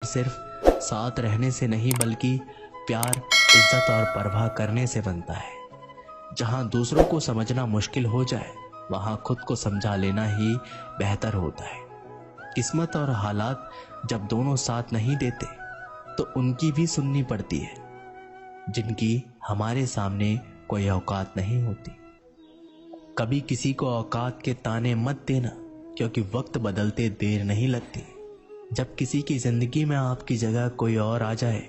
सिर्फ साथ रहने से नहीं बल्कि प्यार, इज्जत और परवाह करने से बनता है। जहां दूसरों को समझना मुश्किल हो जाए वहां खुद को समझा लेना ही बेहतर होता है। किस्मत और हालात जब दोनों साथ नहीं देते तो उनकी भी सुननी पड़ती है, जिनकी हमारे सामने कोई औकात नहीं होती। कभी किसी को औकात के ताने मत देना, क्योंकि वक्त बदलते देर नहीं लगती। जब किसी की जिंदगी में आपकी जगह कोई और आ जाए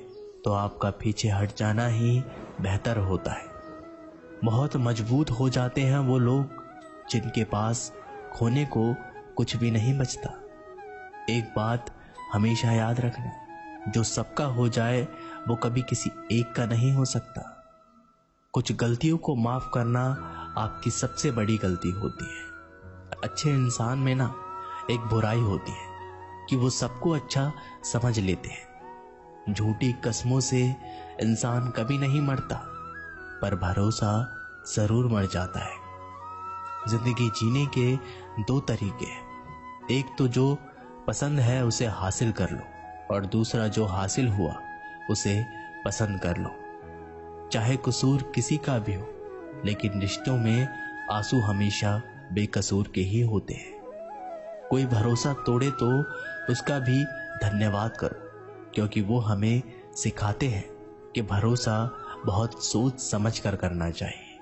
तो आपका पीछे हट जाना ही बेहतर होता है। बहुत मजबूत हो जाते हैं वो लोग जिनके पास खोने को कुछ भी नहीं बचता। एक बात हमेशा याद रखना, जो सबका हो जाए वो कभी किसी एक का नहीं हो सकता। कुछ गलतियों को माफ करना आपकी सबसे बड़ी गलती होती है। अच्छे इंसान में ना एक बुराई होती है कि वो सबको अच्छा समझ लेते हैं। झूठी कसमों से इंसान कभी नहीं मरता, पर भरोसा जरूर मर जाता है। जिंदगी जीने के दो तरीके हैं, एक तो जो पसंद है उसे हासिल कर लो, और दूसरा जो हासिल हुआ उसे पसंद कर लो। चाहे कसूर किसी का भी हो, लेकिन रिश्तों में आंसू हमेशा बेकसूर के ही होते हैं। कोई भरोसा तोड़े तो उसका भी धन्यवाद करो, क्योंकि वो हमें सिखाते हैं कि भरोसा बहुत सोच समझ कर करना चाहिए।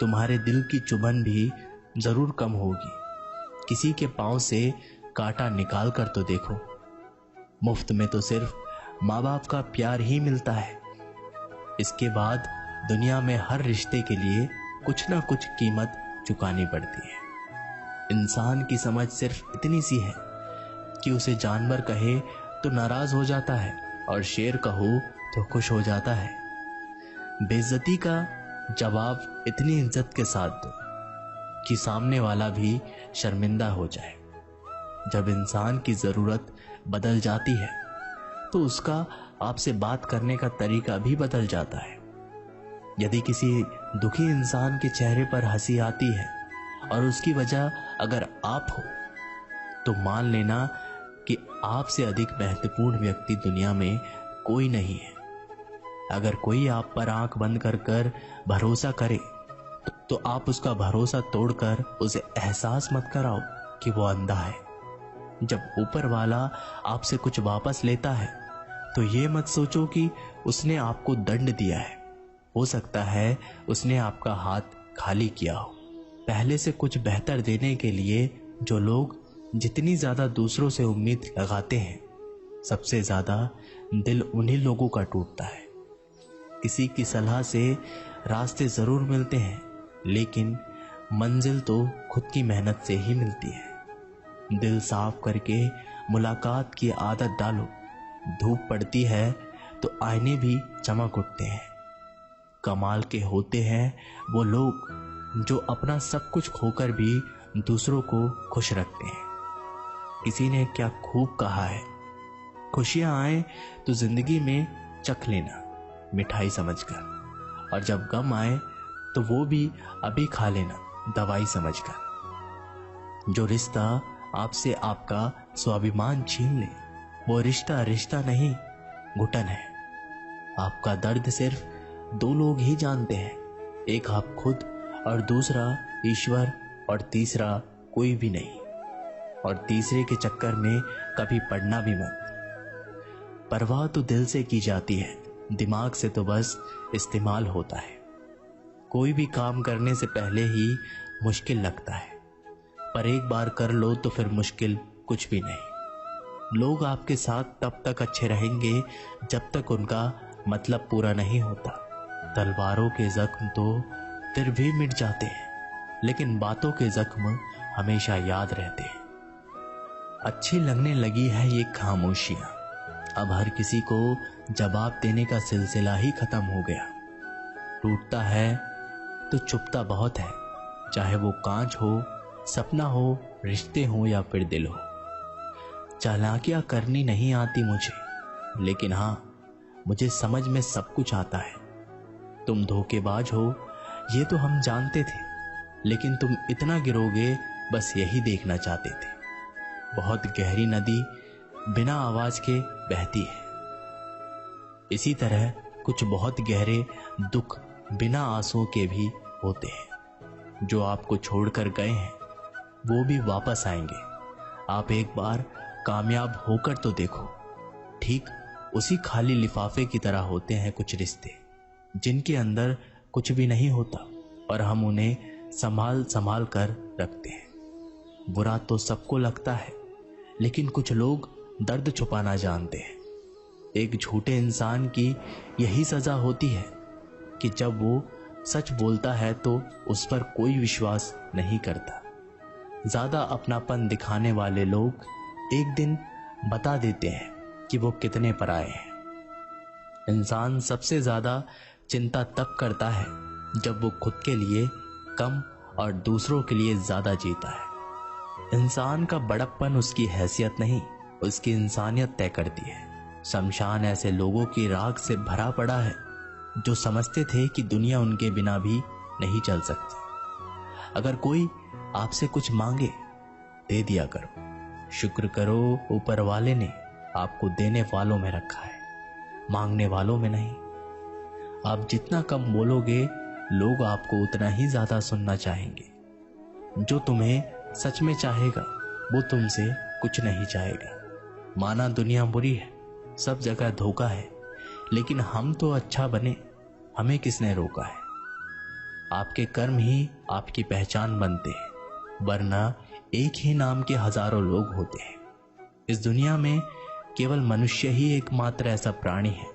तुम्हारे दिल की चुभन भी जरूर कम होगी। किसी के पांव से कांटा निकाल कर तो देखो। मुफ्त में तो सिर्फ माँ बाप का प्यार ही मिलता है। इसके बाद दुनिया में हर रिश्ते के लिए कुछ ना कुछ कीमत चुकानी पड़ती है। इंसान की समझ सिर्फ इतनी सी है कि उसे जानवर कहे तो नाराज हो जाता है और शेर कहो तो खुश हो जाता है। बेइज्जती का जवाब इतनी इज्जत के साथ दो कि सामने वाला भी शर्मिंदा हो जाए। जब इंसान की जरूरत बदल जाती है तो उसका आपसे बात करने का तरीका भी बदल जाता है। यदि किसी दुखी इंसान के चेहरे पर हंसी आती है और उसकी वजह अगर आप हो, तो मान लेना कि आपसे अधिक महत्वपूर्ण व्यक्ति दुनिया में कोई नहीं है। अगर कोई आप पर आंख बंद कर कर भरोसा करे तो आप उसका भरोसा तोड़कर उसे एहसास मत कराओ कि वो अंधा है। जब ऊपर वाला आपसे कुछ वापस लेता है तो ये मत सोचो कि उसने आपको दंड दिया है। हो सकता है उसने आपका हाथ खाली किया हो। पहले से कुछ बेहतर देने के लिए जो लोग जितनी ज्यादा दूसरों से उम्मीद लगाते हैं, सबसे ज्यादा दिल उन्हीं लोगों का टूटता है। किसी की सलाह से रास्ते जरूर मिलते हैं, लेकिन मंजिल तो खुद की मेहनत से ही मिलती है। दिल साफ करके मुलाकात की आदत डालो। धूप पड़ती है तो आईने भी चमक उठते हैं। कमाल के होते हैं वो लोग जो अपना सब कुछ खोकर भी दूसरों को खुश रखते हैं। किसी ने क्या खूब कहा है, खुशियां आए तो जिंदगी में चख लेना मिठाई समझकर, और जब गम आए तो वो भी अभी खा लेना दवाई समझकर। जो रिश्ता आपसे आपका स्वाभिमान छीन ले वो रिश्ता रिश्ता नहीं, घुटन है। आपका दर्द सिर्फ दो लोग ही जानते हैं, एक आप खुद और दूसरा ईश्वर, और तीसरा कोई भी नहीं। और तीसरे के चक्कर में कभी पड़ना भी मत। परवाह तो दिल से की जाती है, दिमाग से तो बस इस्तेमाल होता है। कोई भी काम करने से पहले ही मुश्किल लगता है, पर एक बार कर लो तो फिर मुश्किल कुछ भी नहीं। लोग आपके साथ तब तक अच्छे रहेंगे जब तक उनका मतलब पूरा नहीं होता। तलवारों के जख्म तो फिर भी मिट जाते हैं, लेकिन बातों के जख्म हमेशा याद रहते हैं। अच्छी लगने लगी है ये खामोशियां। अब हर किसी को जवाब देने का सिलसिला ही खत्म हो गया। टूटता है तो चुपता बहुत है, चाहे वो कांच हो, सपना हो, रिश्ते हो या फिर दिल हो। चालाकियां करनी नहीं आती मुझे, लेकिन हाँ, मुझे समझ में सब कुछ आता है। तुम धोखेबाज हो ये तो हम जानते थे, लेकिन तुम इतना गिरोगे बस यही देखना चाहते थे। बहुत गहरी नदी बिना आवाज के बहती है। इसी तरह कुछ बहुत गहरे दुख बिना आंसुओं के भी होते हैं। जो आपको छोड़कर गए हैं वो भी वापस आएंगे। आप एक बार कामयाब होकर तो देखो। ठीक उसी खाली लिफाफे की तरह होते हैं कुछ रिश्ते, जिनके अंदर कुछ भी नहीं होता और हम उन्हें संभाल संभाल कर रखते हैं। बुरा तो सबको लगता है, लेकिन कुछ लोग दर्द छुपाना जानते हैं। एक झूठे इंसान की यही सजा होती है कि जब वो सच बोलता है तो उस पर कोई विश्वास नहीं करता। ज्यादा अपनापन दिखाने वाले लोग एक दिन बता देते हैं कि वो कितने पराये हैं। इंसान सबसे ज्यादा चिंता तब करता है जब वो खुद के लिए कम और दूसरों के लिए ज्यादा जीता है। इंसान का बड़प्पन उसकी हैसियत नहीं, उसकी इंसानियत तय करती है। शमशान ऐसे लोगों की राख से भरा पड़ा है जो समझते थे कि दुनिया उनके बिना भी नहीं चल सकती। अगर कोई आपसे कुछ मांगे, दे दिया करो। शुक्र करो ऊपर वाले ने आपको देने वालों में रखा है, मांगने वालों में नहीं। आप जितना कम बोलोगे, लोग आपको उतना ही ज्यादा सुनना चाहेंगे। जो तुम्हें सच में चाहेगा वो तुमसे कुछ नहीं चाहेगा। माना दुनिया बुरी है, सब जगह धोखा है, लेकिन हम तो अच्छा बने, हमें किसने रोका है। आपके कर्म ही आपकी पहचान बनते हैं, वरना एक ही नाम के हजारों लोग होते हैं। इस दुनिया में केवल मनुष्य ही एकमात्र ऐसा प्राणी है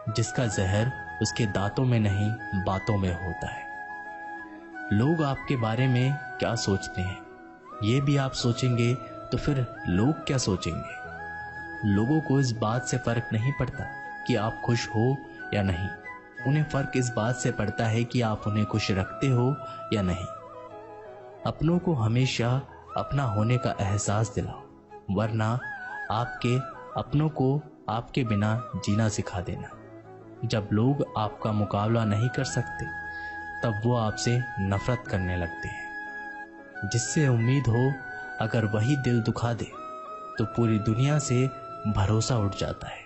जिसका जहर उसके दांतों में नहीं, बातों में होता है। लोग आपके बारे में क्या सोचते हैं, ये भी आप सोचेंगे तो फिर लोग क्या सोचेंगे। लोगों को इस बात से फर्क नहीं पड़ता कि आप खुश हो या नहीं, उन्हें फर्क इस बात से पड़ता है कि आप उन्हें खुश रखते हो या नहीं। अपनों को हमेशा अपना होने का एहसास दिलाओ, वरना आपके अपनों को आपके बिना जीना सिखा देना। जब लोग आपका मुकाबला नहीं कर सकते, तब वो आपसे नफरत करने लगते हैं। जिससे उम्मीद हो अगर वही दिल दुखा दे तो पूरी दुनिया से भरोसा उठ जाता है।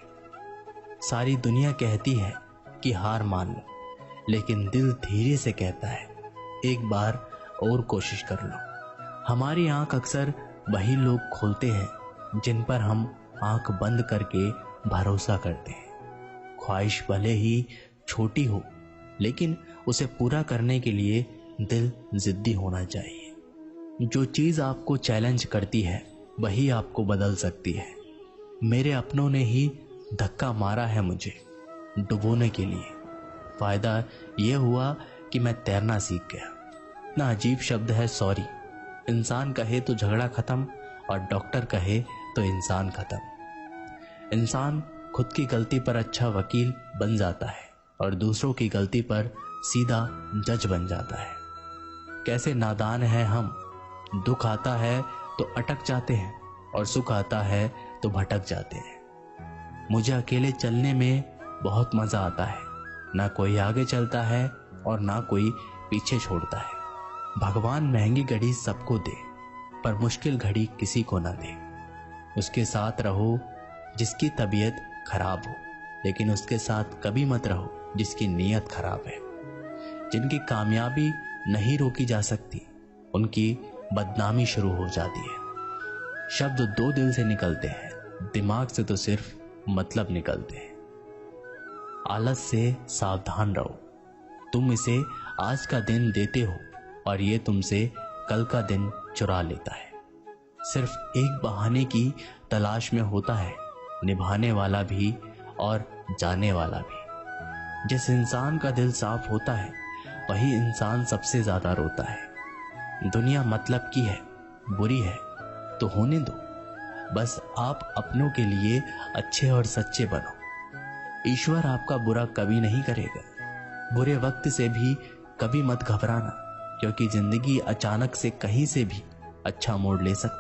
सारी दुनिया कहती है कि हार मान लो, लेकिन दिल धीरे से कहता है एक बार और कोशिश कर लो। हमारी आंख अक्सर वही लोग खोलते हैं जिन पर हम आंख बंद करके भरोसा करते हैं। ख्वाहिश भले ही छोटी हो, लेकिन उसे पूरा करने के लिए दिल जिद्दी होना चाहिए। जो चीज आपको चैलेंज करती है वही आपको बदल सकती है। मेरे अपनों ने ही धक्का मारा है मुझे डुबोने के लिए। फायदा यह हुआ कि मैं तैरना सीख गया। इतना अजीब शब्द है सॉरी। इंसान कहे तो झगड़ा खत्म और डॉक्टर कहे तो इंसान खत्म। इंसान खुद की गलती पर अच्छा वकील बन जाता है और दूसरों की गलती पर सीधा जज बन जाता है। कैसे नादान है हम। दुख आता है तो अटक जाते हैं और सुख आता है तो भटक जाते हैं। मुझे अकेले चलने में बहुत मजा आता है। ना कोई आगे चलता है और ना कोई पीछे छोड़ता है। भगवान महंगी घड़ी सबको दे, पर मुश्किल घड़ी किसी को ना दे। उसके साथ रहो जिसकी तबीयत खराब हो, लेकिन उसके साथ कभी मत रहो जिसकी नीयत खराब है। जिनकी कामयाबी नहीं रोकी जा सकती, उनकी बदनामी शुरू हो जाती है। शब्द दो दिल से निकलते हैं, दिमाग से तो सिर्फ मतलब निकलते हैं। आलस से सावधान रहो। तुम इसे आज का दिन देते हो और ये तुमसे कल का दिन चुरा लेता है। सिर्फ एक बहाने की तलाश में होता है निभाने वाला भी और जाने वाला भी। जिस इंसान का दिल साफ होता है वही इंसान सबसे ज्यादा रोता है। दुनिया मतलब की है, बुरी है तो होने दो। बस आप अपनों के लिए अच्छे और सच्चे बनो। ईश्वर आपका बुरा कभी नहीं करेगा। बुरे वक्त से भी कभी मत घबराना, क्योंकि जिंदगी अचानक से कहीं से भी अच्छा मोड़ ले सकती है।